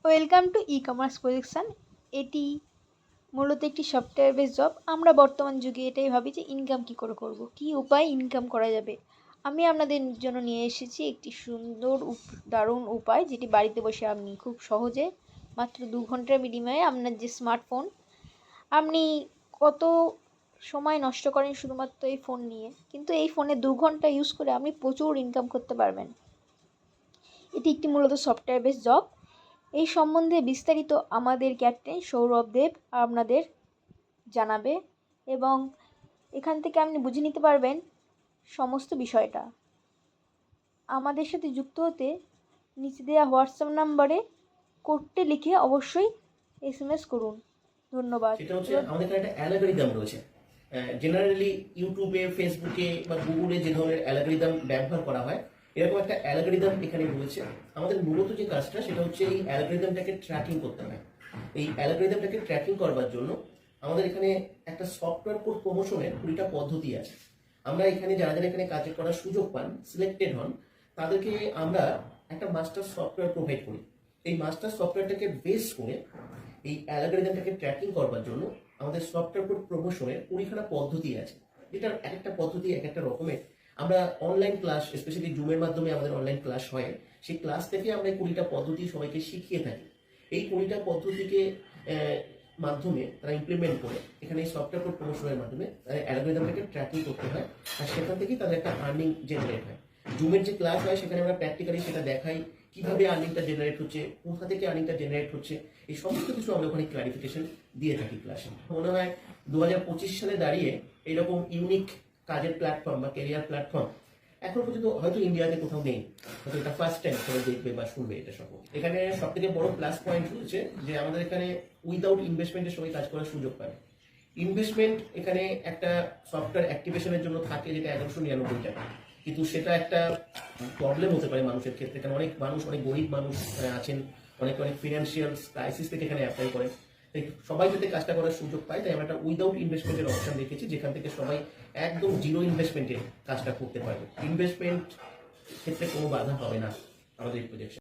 Welcome to e commerce projection. এটি মূলত একটি সফটওয়্যার বেস জব। আমরা বর্তমান যুগে এটাই ভাবি যে ইনকাম কী করে করব, কী উপায় ইনকাম করা যাবে। আমি আপনাদের জন্য নিয়ে এসেছি একটি সুন্দর দারুণ উপায়, যেটি বাড়িতে বসে আপনি খুব সহজে মাত্র 2 ঘন্টার বিনিময়ে আপনার যে স্মার্টফোন, আপনি কত সময় নষ্ট করেন শুধুমাত্র এই ফোন নিয়ে, কিন্তু এই ফোনে 2 ঘন্টা ইউজ করে আপনি প্রচুর ইনকাম করতে পারবেন। এটি একটি মূলত সফটওয়্যার বেস জব। এই সম্বন্ধে বিস্তারিত আমাদের ক্যাপ্টেন সৌরভ দেব আপনাদের জানাবে এবং এখান থেকে আপনি বুঝে নিতে পারবেন সমস্ত বিষয়টা। আমাদের সাথে যুক্ত হতে নিচে দেওয়া হোয়াটসঅ্যাপ নাম্বারে কোডটি লিখে অবশ্যই SMS করুন। ধন্যবাদ। সেটা হচ্ছে আমাদের এখানে একটা অ্যালগরিদম রয়েছে। জেনারেলি ইউটিউবে, ফেসবুকে বা গুগলে যে ধরনের অ্যালগরিদম ব্যবহার করা হয়, এরকম একটা অ্যালগরিদম এখানে রয়েছে। আমাদের মূলত যে কাজটা সেটা হচ্ছে এই অ্যালগরিদমটাকে ট্র্যাকিং করতে হয়। এই অ্যালগরিদমটাকে ট্র্যাকিং করবার জন্য আমাদের এখানে একটা সফটওয়্যার কোড প্রমোশনের 20টা পদ্ধতি আছে। আমরা এখানে যারা যারা এখানে কাজ করার সুযোগ পান, সিলেক্টেড হন, তাদেরকে আমরা একটা মাস্টার সফটওয়্যার প্রোভাইড করি। এই মাস্টার সফটওয়্যারটাকে বেস করে এই অ্যালগরিদমটাকে ট্র্যাকিং করবার জন্য আমাদের সফটওয়্যার কোড প্রমোশনের 20খানা পদ্ধতি আছে, যেটার এক একটা পদ্ধতি এক একটা রকমের। আমরা অনলাইন ক্লাস, স্পেশালি জুমের মাধ্যমে আমাদের অনলাইন ক্লাস হয়, সেই ক্লাস থেকে আমরা এই 20টা পদ্ধতি সবাইকে শিখিয়ে থাকি। এই 20টা পদ্ধতিকে মাধ্যমে তারা ইমপ্লিমেন্ট করে এখানে এই সফটওয়্যার কোড প্রমোশনের মাধ্যমে অ্যালগরিদমটাকে ট্র্যাকিং করতে হয়, আর সেখান থেকেই তাদের একটা আর্নিং জেনারেট হয়। জুমের যে ক্লাস হয় সেখানে আমরা প্র্যাকটিক্যালি সেটা দেখাই, কিভাবে আর্নিংটা জেনারেট হচ্ছে, কোথা থেকে আর্নিংটা জেনারেট হচ্ছে, এই সমস্ত কিছু আমরা ওখানে ক্লারিফিকেশন দিয়ে থাকি ক্লাসে। মনে হয় 2025 সালে দাঁড়িয়ে এইরকম ইউনিক কাজের প্ল্যাটফর্ম বা ক্যারিয়ার প্ল্যাটফর্ম এখন পর্যন্ত হয়তো ইন্ডিয়াতে কোথাও নেই। হয়তো এটা ফার্স্ট টাইম সবাই দেখবে বা শুনবে এটা সব। এখানে সব থেকে বড় প্লাস পয়েন্ট হচ্ছে যে আমাদের এখানে উইদাউট ইনভেস্টমেন্টের সবাই কাজ করার সুযোগ পায়। ইনভেস্টমেন্ট এখানে একটা সফটওয়্যার অ্যাক্টিভেশনের জন্য থাকে, যেটা 1199 টাকা, কিন্তু সেটা একটা প্রবলেম হতে পারে মানুষের ক্ষেত্রে, কারণ অনেক মানুষ, অনেক গরিব মানুষ আছেন, অনেক অনেক ফিনান্সিয়াল ক্রাইসিস থেকে এখানে অ্যাপ্লাই করেন। তাই সবাই যাতে কাজটা করার সুযোগ পায়, তাই আমরা একটা উইদাউট ইনভেস্টমেন্টের অপশন রেখেছি, যেখান থেকে সবাই একদম জিরো ইনভেস্টমেন্টে কাজটা করতে পারবে। ইনভেস্টমেন্ট ক্ষেত্রে কোনো বাধা হবে না আমাদের এই প্রজেক্ট।